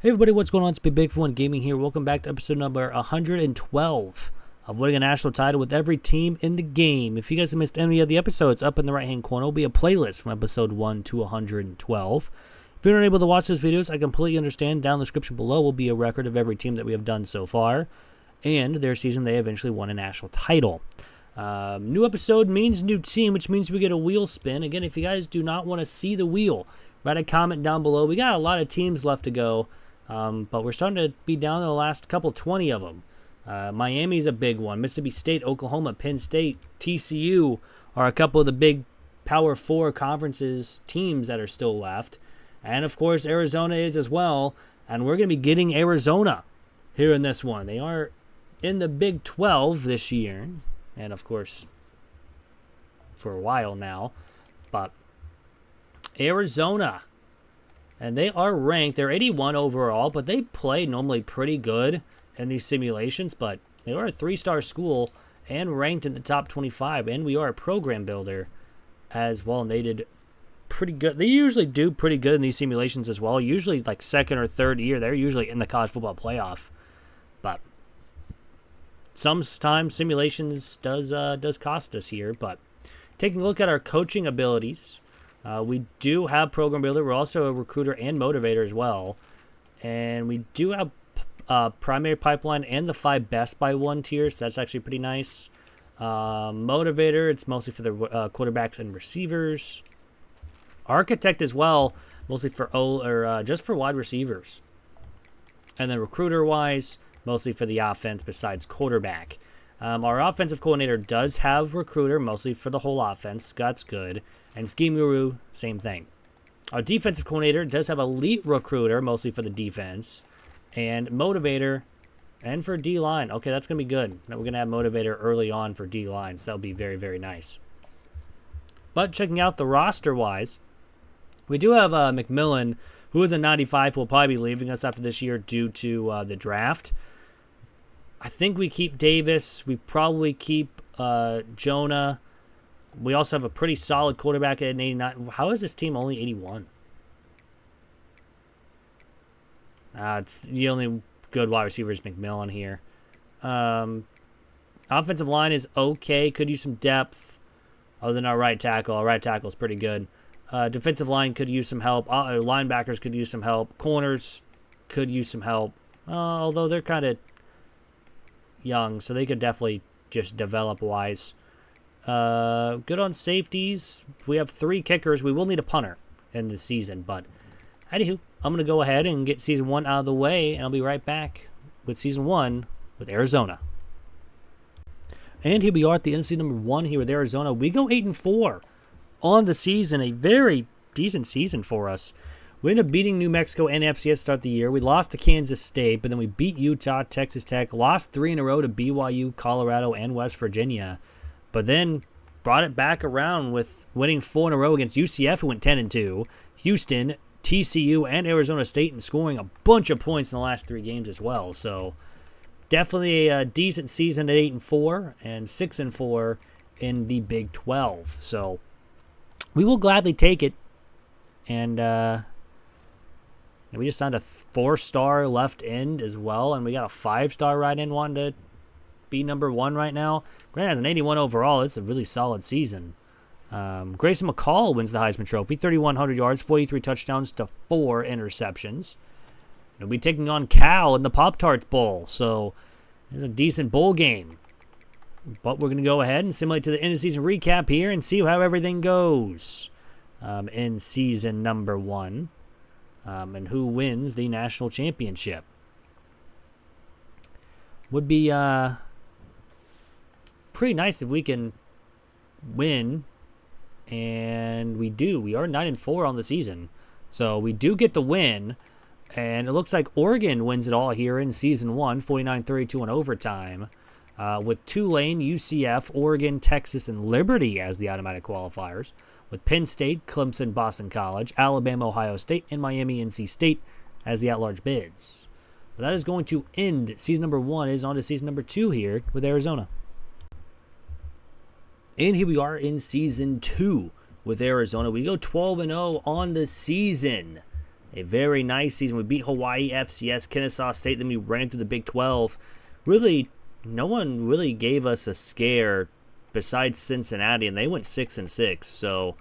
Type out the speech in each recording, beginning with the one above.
Hey everybody, what's going on? It's Big for One Gaming here. Welcome back to episode number 112 of winning a national title with every team in the game. If you guys have missed any of the episodes, up in the right-hand corner will be a playlist from episode 1 to 112. If you're not able to watch those videos, I completely understand. Down in the description below will be a record of every team that we have done so far and their season they eventually won a national title. New episode means new team, which means we get a wheel spin. Again, if you guys do not want to see the wheel, write a comment down below. We got a lot of teams left to go. But we're starting to be down to the last couple, 20 of them. Miami's a big one. Mississippi State, Oklahoma, Penn State, TCU are a couple of the big Power 4 conferences teams that are still left. And, of course, Arizona is as well. And we're going to be getting Arizona here in this one. They are in the Big 12 this year. And, of course, for a while now. But Arizona. And they are ranked. They're 81 overall, but they play normally pretty good in these simulations. But they are a 3-star school and ranked in the top 25. And we are a program builder as well. And they did pretty good. They usually do pretty good in these simulations as well. Usually like second or third year, they're usually in the college football playoff. But sometimes simulations does cost us here. But taking a look at our coaching abilities. We do have program builder. We're also a recruiter and motivator as well. And we do have primary pipeline and the 5 best by 1 tiers. So that's actually pretty nice. Motivator, it's mostly for the quarterbacks and receivers. Architect as well, mostly for just for wide receivers. And then recruiter wise, mostly for the offense besides quarterback. Our offensive coordinator does have recruiter, mostly for the whole offense. That's good. And Scheme Guru, same thing. Our defensive coordinator does have elite recruiter, mostly for the defense. And motivator, and for D-line. Okay, that's going to be good. We're going to have motivator early on for D-line, so that'll be very, very nice. But checking out the roster-wise, we do have McMillan, who is a 95, will probably be leaving us after this year due to the draft. I think we keep Davis. We probably keep Jonah. We also have a pretty solid quarterback at an 89. How is this team only 81? It's the only good wide receiver is McMillan here. Offensive line is okay. Could use some depth. Other than our right tackle. Our right tackle is pretty good. Defensive line could use some help. Linebackers could use some help. Corners could use some help. Although they're kind of young, so they could definitely just develop wise. Good on safeties. We have 3 kickers. We will need a punter in this season, but anywho, I'm going to go ahead and get season 1 out of the way, and I'll be right back with season 1 with Arizona. And here we are at the end of season number 1 here with Arizona. We go 8-4 on the season, a very decent season for us. We ended up beating New Mexico and FCS to start the year. We lost to Kansas State, but then we beat Utah, Texas Tech, lost 3 in a row to BYU, Colorado, and West Virginia, but then brought it back around with winning 4 in a row against UCF, who went 10-2, Houston, TCU, and Arizona State, and scoring a bunch of points in the last 3 games as well. So definitely a decent season at 8-4 and 6-4 in the Big 12. So we will gladly take it, and we just signed a 4-star left end as well, and we got a 5-star right end wanting to be number 1 right now. Grant has an 81 overall. It's a really solid season. Grayson McCall wins the Heisman Trophy, 3,100 yards, 43 touchdowns to 4 interceptions. We'll be taking on Cal in the Pop-Tarts Bowl, so it's a decent bowl game. But we're going to go ahead and simulate to the end-of-season recap here and see how everything goes in season number 1. And who wins the national championship. Would be pretty nice if we can win, and we do. We are 9-4 on the season, so we do get the win, and it looks like Oregon wins it all here in season 1, 49-32 in overtime, with Tulane, UCF, Oregon, Texas, and Liberty as the automatic qualifiers, with Penn State, Clemson, Boston College, Alabama, Ohio State, and Miami, NC State as the at-large bids. But that is going to end season number 1. Is on to season number 2 here with Arizona. And here we are in season 2 with Arizona. We go 12-0 on the season. a very nice season. We beat Hawaii, FCS, Kennesaw State, then we ran through the Big 12. Really, no one really gave us a scare besides Cincinnati, and they went 6-6. So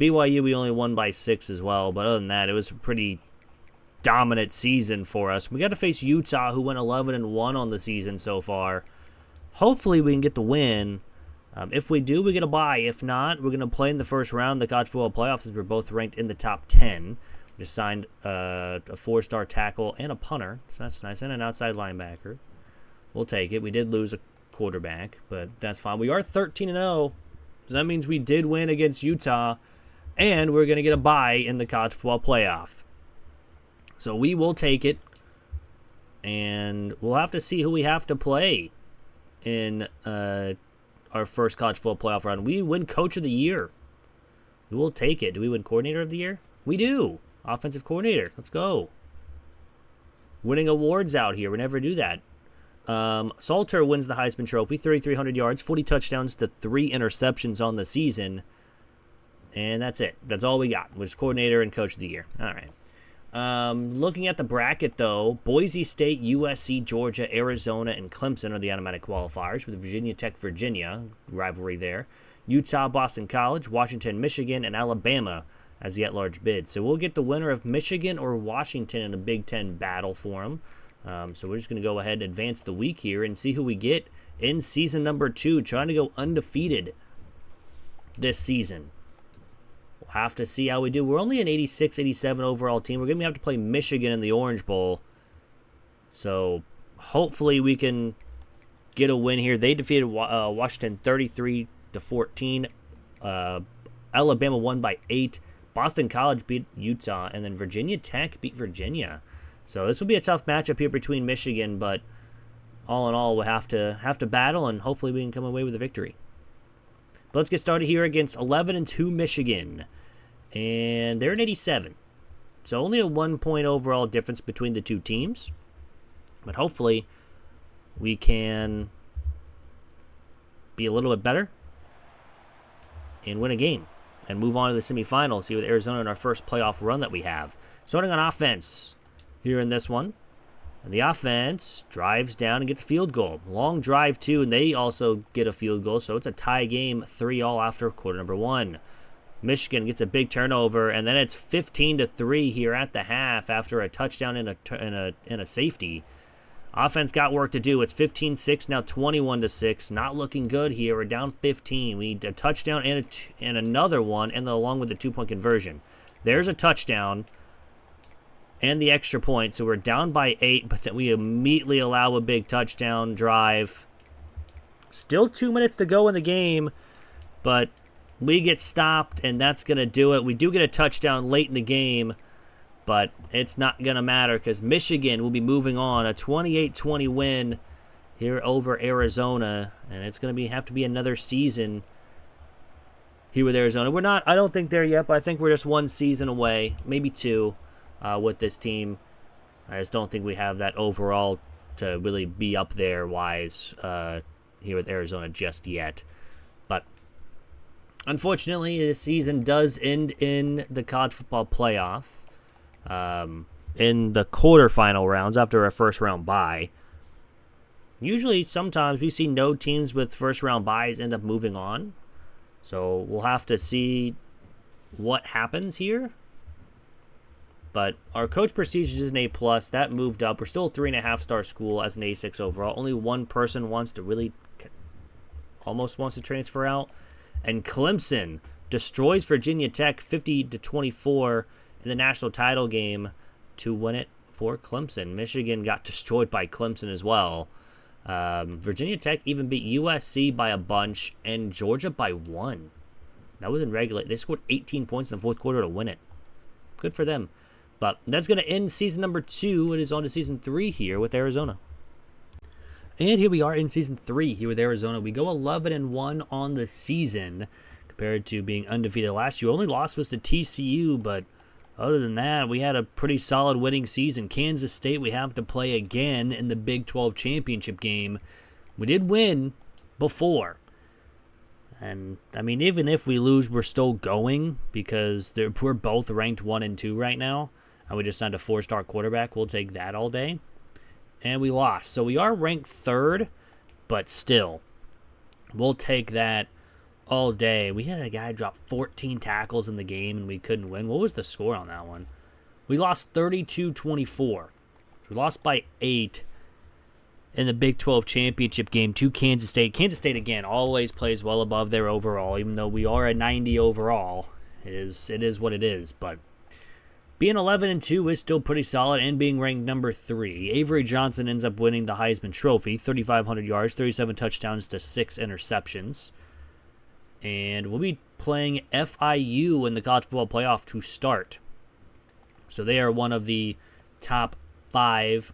BYU, we only won by 6 as well. But other than that, it was a pretty dominant season for us. We got to face Utah, who went 11-1 on the season so far. Hopefully, we can get the win. If we do, we get a bye. If not, we're going to play in the first round of the college football playoffs, since we're both ranked in the top 10. We just signed a 4-star tackle and a punter, so that's nice, and an outside linebacker. We'll take it. We did lose a quarterback, but that's fine. We are 13-0, so that means we did win against Utah, and we're going to get a bye in the college football playoff. So we will take it, and we'll have to see who we have to play in our first college football playoff round. We win Coach of the Year. We will take it. Do we win Coordinator of the Year? We do. Offensive Coordinator. Let's go. Winning awards out here. We never do that. Salter wins the Heisman Trophy, 3,300 yards, 40 touchdowns to 3 interceptions on the season. And that's it. That's all we got, which is Coordinator and Coach of the Year. All right. Looking at the bracket, though, Boise State, USC, Georgia, Arizona, and Clemson are the automatic qualifiers, with Virginia Tech, Virginia, rivalry there. Utah, Boston College, Washington, Michigan, and Alabama as the at-large bid. So we'll get the winner of Michigan or Washington in a Big Ten battle for them. So we're just going to go ahead and advance the week here and see who we get in season number 2, trying to go undefeated this season. We'll have to see how we do. We're only an 86, 87 overall team. We're going to have to play Michigan in the Orange Bowl. So hopefully we can get a win here. They defeated Washington 33-14. Alabama won by 8. Boston College beat Utah, and then Virginia Tech beat Virginia. So this will be a tough matchup here between Michigan, but all in all, we'll have to battle, and hopefully we can come away with a victory. But let's get started here against 11-2 Michigan, and they're at 87. So only a 1-point overall difference between the two teams, but hopefully we can be a little bit better and win a game and move on to the semifinals here with Arizona in our first playoff run that we have. Starting on offense here in this one. And the offense drives down and gets a field goal. Long drive, too, and they also get a field goal. So it's a tie game, 3-all after quarter number 1. Michigan gets a big turnover, and then it's 15-3 here at the half after a touchdown and a safety. Offense got work to do. It's 15-6, now 21-6. Not looking good here. We're down 15. We need a touchdown and another one, and along with the 2-point conversion. There's a touchdown and the extra point. So we're down by 8, but then we immediately allow a big touchdown drive. Still 2 minutes to go in the game, but we get stopped, and that's going to do it. We do get a touchdown late in the game, but it's not going to matter because Michigan will be moving on. A 28-20 win here over Arizona, and it's going to have to be another season here with Arizona. We're not, I don't think there yet, but I think we're just one season away, maybe 2. With this team. I just don't think we have that overall to really be up there wise here with Arizona just yet. But unfortunately, this season does end in the college football playoff in the quarterfinal rounds after a first round bye. Usually, sometimes we see no teams with first round byes end up moving on. So we'll have to see what happens here. But our coach prestige is an A+. That moved up. We're still a 3.5-star school as an A6 overall. Only one person almost wants to transfer out. And Clemson destroys Virginia Tech 50-24 in the national title game to win it for Clemson. Michigan got destroyed by Clemson as well. Virginia Tech even beat USC by a bunch and Georgia by 1. That was in regular. They scored 18 points in the fourth quarter to win it. Good for them. But that's going to end season number 2. It is on to season 3 here with Arizona. And here we are in season 3 here with Arizona. We go 11-1 on the season compared to being undefeated last year. Only loss was to TCU, but other than that, we had a pretty solid winning season. Kansas State we have to play again in the Big 12 championship game. We did win before. And, I mean, even if we lose, we're still going because we're both ranked 1 and 2 right now. and we just signed a 4-star quarterback. We'll take that all day. And we lost. So we are ranked 3rd, but still, we'll take that all day. We had a guy drop 14 tackles in the game, and we couldn't win. What was the score on that one? We lost 32-24. We lost by 8 in the Big 12 championship game to Kansas State. Kansas State, again, always plays well above their overall, even though we are at 90 overall. It is what it is, but being 11-2 is still pretty solid and being ranked number 3. Avery Johnson ends up winning the Heisman Trophy, 3,500 yards, 37 touchdowns to 6 interceptions. And we'll be playing FIU in the college football playoff to start. So they are one of the top 5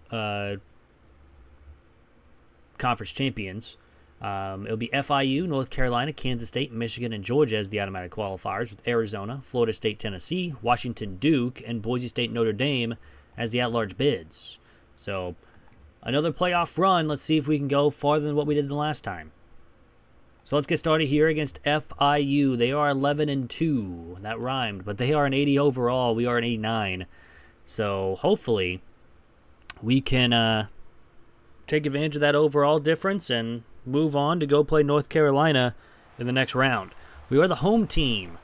conference champions. It'll be FIU, North Carolina, Kansas State, Michigan, and Georgia as the automatic qualifiers, with Arizona, Florida State, Tennessee, Washington, Duke, and Boise State, Notre Dame as the at-large bids. So another playoff run. Let's see if we can go farther than what we did the last time. So let's get started here against FIU. They are 11-2. That rhymed, but they are an 80 overall. We are an 89. So hopefully we can take advantage of that overall difference and move on to go play North Carolina in the next round. We are the home team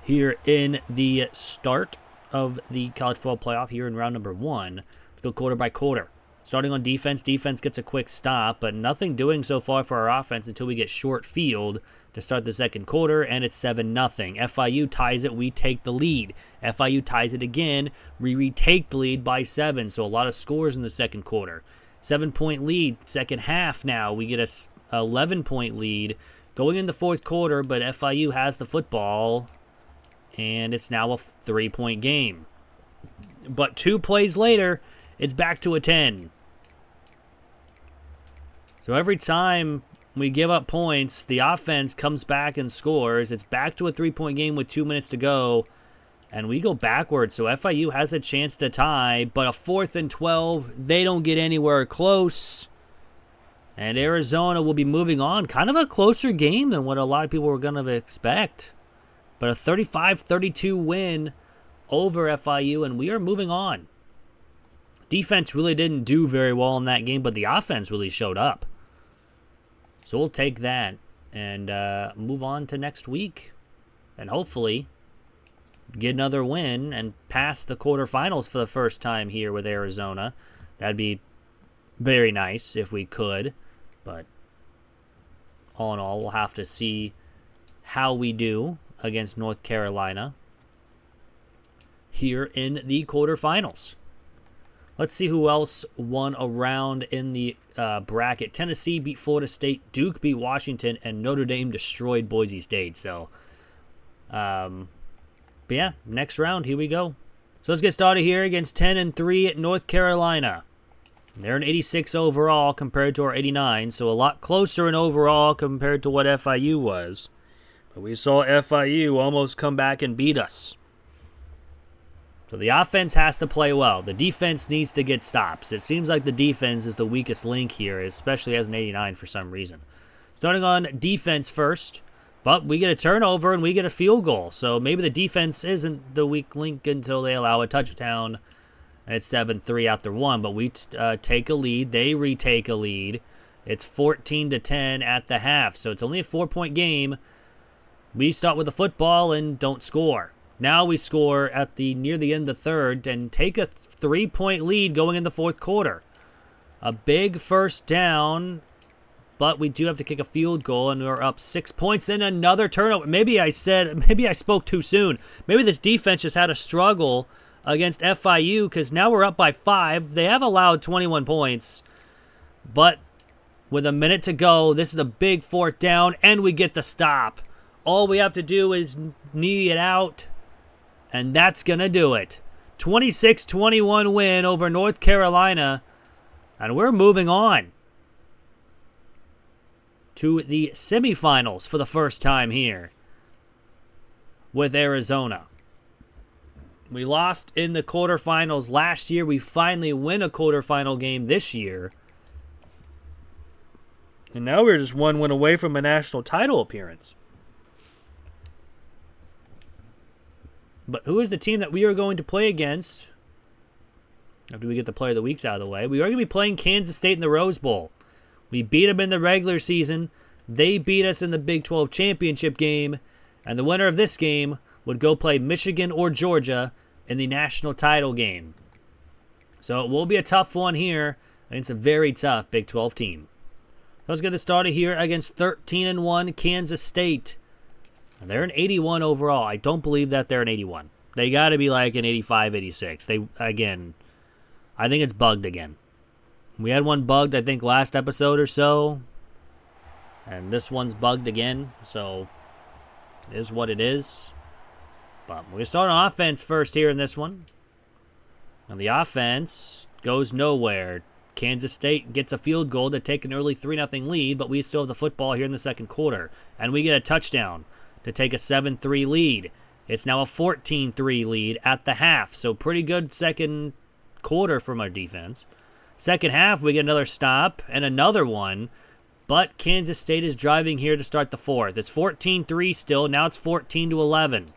here in the start of the college football playoff here in round number 1. Let's go quarter by quarter. Starting on defense, defense gets a quick stop, but nothing doing so far for our offense until we get short field to start the second quarter, and it's 7-0. FIU ties it, we take the lead. FIU ties it again, we retake the lead by 7, so a lot of scores in the second quarter. 7-point lead, second half now, we get a 11-point lead going in the fourth quarter, but FIU has the football, and it's now a 3-point game. But 2 plays later, it's back to a 10. So every time we give up points, the offense comes back and scores. It's back to a 3-point game with 2 minutes to go, and we go backwards. So FIU has a chance to tie, but a 4th and 12, they don't get anywhere close. And Arizona will be moving on. Kind of a closer game than what a lot of people were going to expect. But a 35-32 win over FIU, and we are moving on. Defense really didn't do very well in that game, but the offense really showed up. So we'll take that and move on to next week. And hopefully get another win and pass the quarterfinals for the first time here with Arizona. That'd be very nice if we could. But all in all, we'll have to see how we do against North Carolina here in the quarterfinals. Let's see who else won a round in the bracket. Tennessee beat Florida State, Duke beat Washington, and Notre Dame destroyed Boise State. So, but yeah, next round, here we go. So let's get started here against 10-3 at North Carolina. They're an 86 overall compared to our 89, so a lot closer in overall compared to what FIU was. But we saw FIU almost come back and beat us. So the offense has to play well. The defense needs to get stops. It seems like the defense is the weakest link here, especially as an 89 for some reason. Starting on defense first, but we get a turnover and we get a field goal. So maybe the defense isn't the weak link until they allow a touchdown. And it's 7-3 after 1, but we take a lead. They retake a lead. It's 14-10 at the half, so it's only a 4-point game. We start with the football and don't score. Now we score at near the end of the third and take a 3-point lead going in the fourth quarter. A big first down, but we do have to kick a field goal, and we're up 6 points. Then another turnover. Maybe I spoke too soon. Maybe this defense just had a struggle against FIU because now we're up by 5. They have allowed 21 points, but with a minute to go, this is a big fourth down, and we get the stop. All we have to do is knee it out, and that's going to do it. 26-21 win over North Carolina, and we're moving on to the semifinals for the first time here with Arizona. We lost in the quarterfinals last year. We finally win a quarterfinal game this year. And now we're just one win away from a national title appearance. But who is the team that we are going to play against after we get the Player of the Weeks out of the way. We are going to be playing Kansas State in the Rose Bowl. We beat them in the regular season. They beat us in the Big 12 championship game. And the winner of this game would go play Michigan or Georgia in the national title game. So it will be a tough one here against a very tough Big 12 team. Let's get this started here against 13-1 Kansas State. They're an 81 overall. I don't believe that they're an 81. They got to be like an 85, 86. I think it's bugged again. We had one bugged, I think, last episode or so. And this one's bugged again. So it is what it is. But we're going to start on offense first here in this one. And the offense goes nowhere. Kansas State gets a field goal to take an early 3-0 lead, but we still have the football here in the second quarter. And we get a touchdown to take a 7-3 lead. It's now a 14-3 lead at the half. So pretty good second quarter from our defense. Second half, we get another stop and another one. But Kansas State is driving here to start the fourth. It's 14-3 still. Now it's 14-11.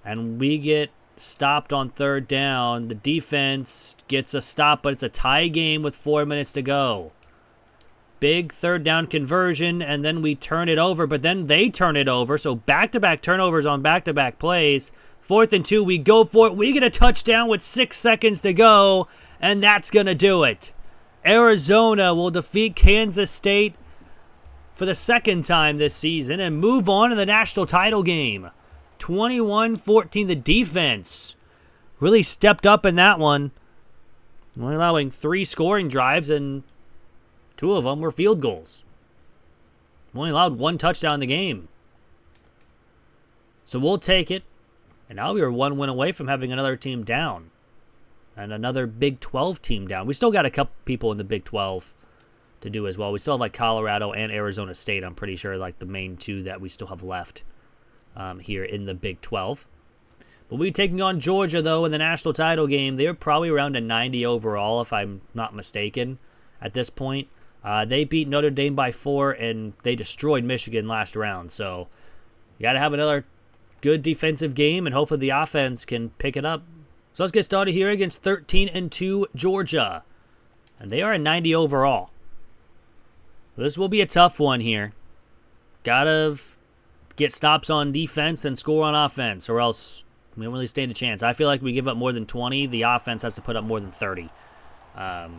And we get stopped on third down. The defense gets a stop, but it's a tie game with 4 minutes to go. Big third down conversion, and then we turn it over, but then they turn it over. So back-to-back turnovers on back-to-back plays. 4th and 2, we go for it. We get a touchdown with 6 seconds to go, and that's going to do it. Arizona will defeat Kansas State for the second time this season and move on to the national title game. 21-14, the defense really stepped up in that one. Only allowing 3 scoring drives, and 2 of them were field goals. Only allowed 1 touchdown in the game. So we'll take it. And now we are 1 win away from having another team down. And another Big 12 team down. We still got a couple people in the Big 12 to do as well. We still have like Colorado and Arizona State, I'm pretty sure, like the main 2 that we still have left here in the Big 12. But we're taking on Georgia, though, in the national title game. They're probably around a 90 overall, if I'm not mistaken, at this point. They beat Notre Dame by 4, and they destroyed Michigan last round. So you got to have another good defensive game, and hopefully the offense can pick it up. So let's get started here against 13-2 Georgia. And they are a 90 overall. This will be a tough one here. Gotta get stops on defense and score on offense, or else we don't really stand a chance. I feel like we give up more than 20. The offense has to put up more than 30 to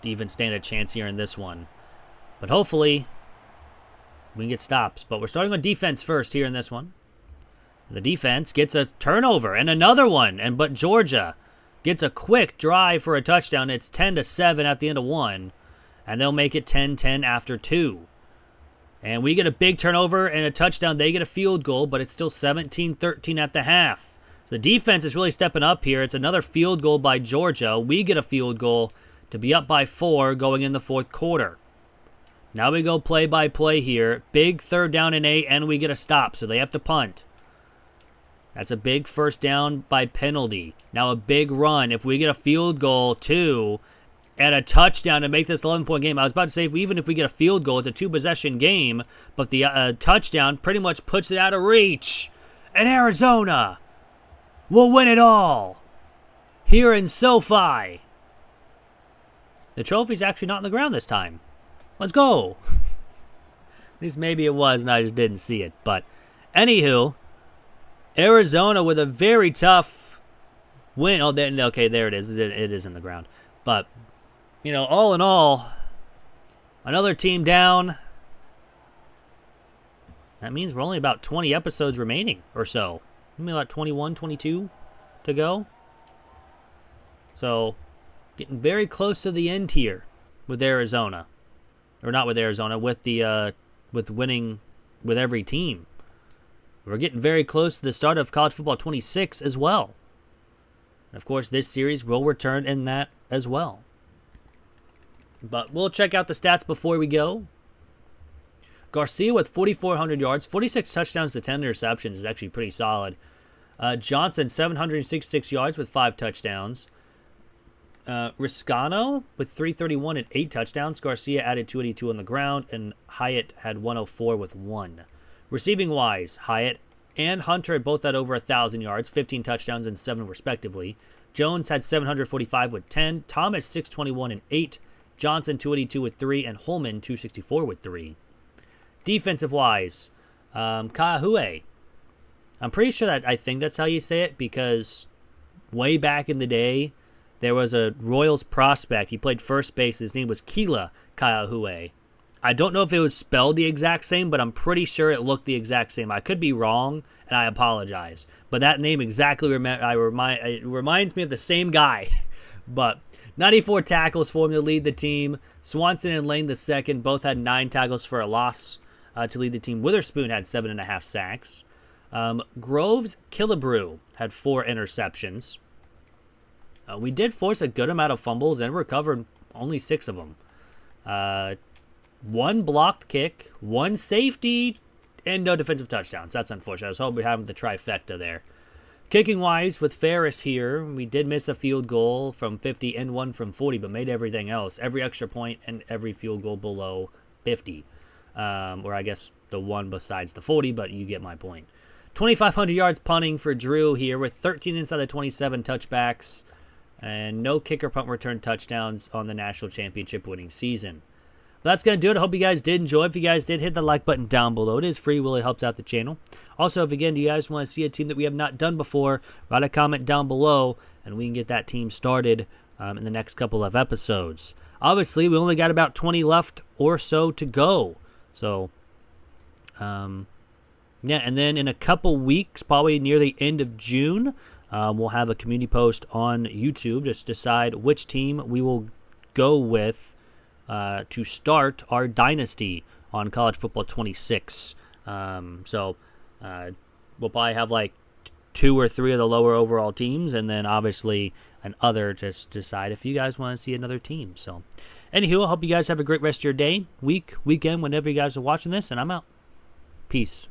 even stand a chance here in this one. But hopefully we can get stops. But we're starting on defense first here in this one. The defense gets a turnover and another one, but Georgia gets a quick drive for a touchdown. It's 10-7 at the end of 1, and they'll make it 10-10 after 2. And we get a big turnover and a touchdown. They get a field goal, but it's still 17-13 at the half. So the defense is really stepping up here. It's another field goal by Georgia. We get a field goal to be up by 4 going in the fourth quarter. Now we go play by play here. Big 3rd down and 8, and we get a stop, so they have to punt. That's a big first down by penalty. Now a big run. If we get a field goal, 2, and a touchdown to make this 11-point game. I was about to say, even if we get a field goal, it's a 2-possession game, but the touchdown pretty much puts it out of reach. And Arizona will win it all here in SoFi. The trophy's actually not on the ground this time. Let's go. At least maybe it was, and I just didn't see it. But anywho, Arizona with a very tough win. Oh, okay, there it is. It is in the ground. But, you know, all in all, another team down. That means we're only about 20 episodes remaining or so. Maybe about 21, 22 to go. So, getting very close to the end here with Arizona. Or not with Arizona, with the with winning with every team. We're getting very close to the start of College Football 26 as well. And of course, this series will return in that as well. But we'll check out the stats before we go. Garcia with 4,400 yards, 46 touchdowns to 10 interceptions is actually pretty solid. Johnson, 766 yards with 5 touchdowns. Riscano with 331 and 8 touchdowns. Garcia added 282 on the ground, and Hyatt had 104 with 1. Receiving-wise, Hyatt and Hunter had both had over 1,000 yards, 15 touchdowns, and 7 respectively. Jones had 745 with 10. Thomas 621 and 8. Johnson 282 with 3. And Holman 264 with 3. Defensive wise, Kahue. I'm pretty sure that I think that's how you say it because way back in the day, there was a Royals prospect. He played first base. His name was Kila Kahue. I don't know if it was spelled the exact same, but I'm pretty sure it looked the exact same. I could be wrong, and I apologize. But that name exactly it reminds me of the same guy. But 94 tackles for him to lead the team. Swanson and Lane the second both had 9 tackles for a loss to lead the team. Witherspoon had 7.5 sacks. Groves Killebrew had 4 interceptions. We did force a good amount of fumbles and recovered only 6 of them. 1 blocked kick, 1 safety, and no defensive touchdowns. That's unfortunate. I was hoping we have the trifecta there. Kicking-wise, with Ferris here, we did miss a field goal from 50 and 1 from 40, but made everything else. Every extra point and every field goal below 50. Or I guess the one besides the 40, but you get my point. 2,500 yards punting for Drew here with 13 inside the 27 touchbacks. And no kicker punt return touchdowns on the national championship winning season. But that's going to do it. I hope you guys did enjoy. If you guys did, hit the like button down below. It is free. Really helps out the channel. Also, if again, do you guys want to see a team that we have not done before, write a comment down below, and we can get that team started in the next couple of episodes. Obviously, we only got about 20 left or so to go. So, yeah, and then in a couple weeks, probably near the end of June, we'll have a community post on YouTube just to decide which team we will go with to start our dynasty on College Football 26. So we'll probably have like 2 or 3 of the lower overall teams, and then obviously an other to decide if you guys want to see another team. So, anywho, I hope you guys have a great rest of your day, week, weekend, whenever you guys are watching this, and I'm out. Peace.